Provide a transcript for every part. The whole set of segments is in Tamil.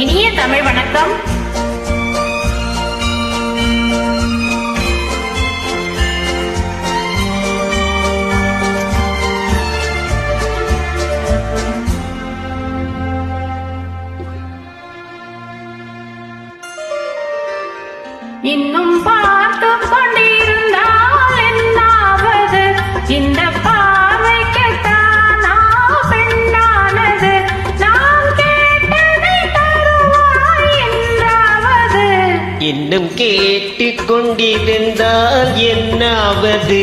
இனிய தமிழ் வணக்கம். இன்னும் பார்த்து கொண்டிருந்தால் என்னாவது? இந்த பார்வைக்குத்தானா பெண்ணானது? நாம் கேட்டதை தருவாய் என்றாவது? இன்னும் கேட்டு கொண்டிருந்தால் என்னாவது?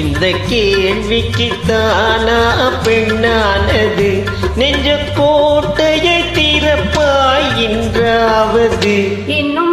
இந்த கேள்விக்குத்தானா பெண்ணானது? நெஞ்ச கோட்டையை திறப்பாய் என்றாவது? இன்னும்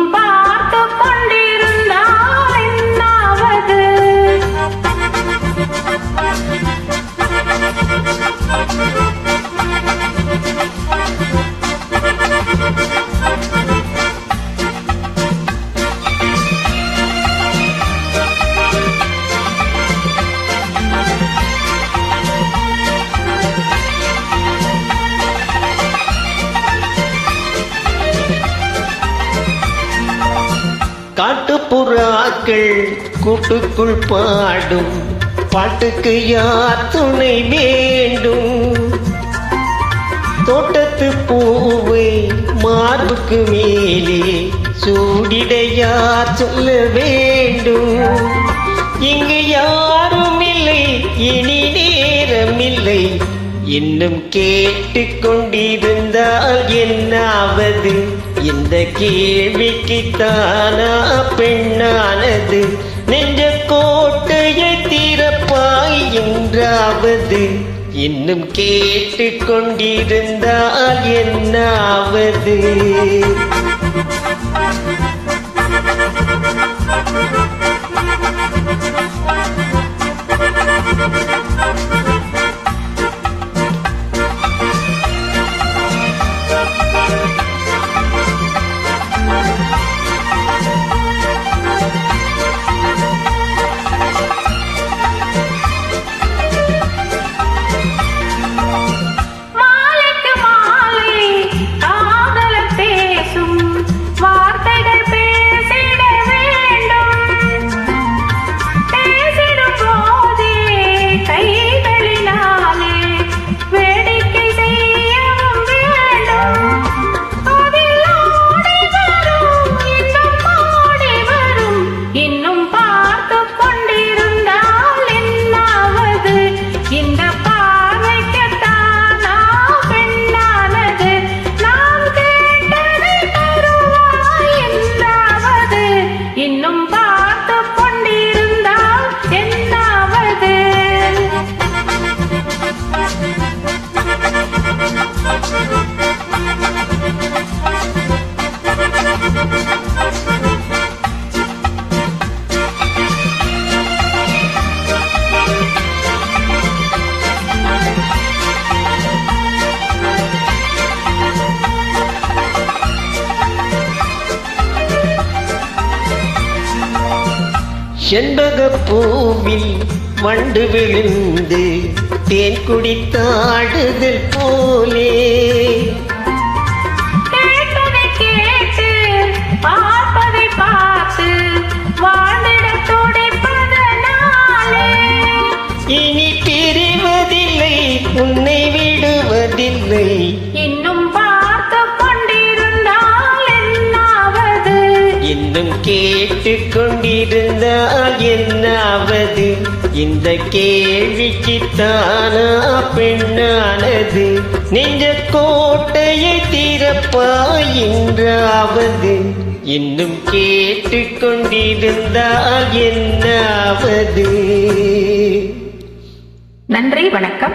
காட்டுப்புறாக்கள் கூட்டுக்குள் பாடும் பாட்டுக்கு யார் துணை வேண்டும்? தோட்டத்து பூவை மார்புக்கு மேலே சூடிட யார் சொல்ல வேண்டும்? இங்கு யாரும் இல்லை, இனி நேரமில்லை. இன்னும் கேட்டு கொண்டிருந்தால் என்னாவது? இந்த கேள்விக்குத்தானா பெண்ணானது? நெஞ்ச கோட்டையை திறப்பாய் என்றாவது? இன்னும் கேட்டு கொண்டிருந்தால் என்னாவது? செண்பகப் பூவில் வண்டு விழுந்து தேன் குடித்தாடுதல் போலே கேட்டதை கேட்டு பார்ப்பதை பார்த்து வாழ்ந்திட துடிப்பதனாலே இனி பிரிவதில்லை, உன்னை விடுவதில்லை. இன்னும் பார்த்து கொண்டிருந்தால் என்னாவது? இன்னும் கேட்டு கொண்டிருந்தால் என்னாவது? இந்த கேள்விக்குத்தானா பெண்ணானது? நெஞ்ச கோட்டையை திறப்பாய் என்றாவது? இன்னும் கேட்டு கொண்டிருந்தால் என்னாவது? நன்றி, வணக்கம்.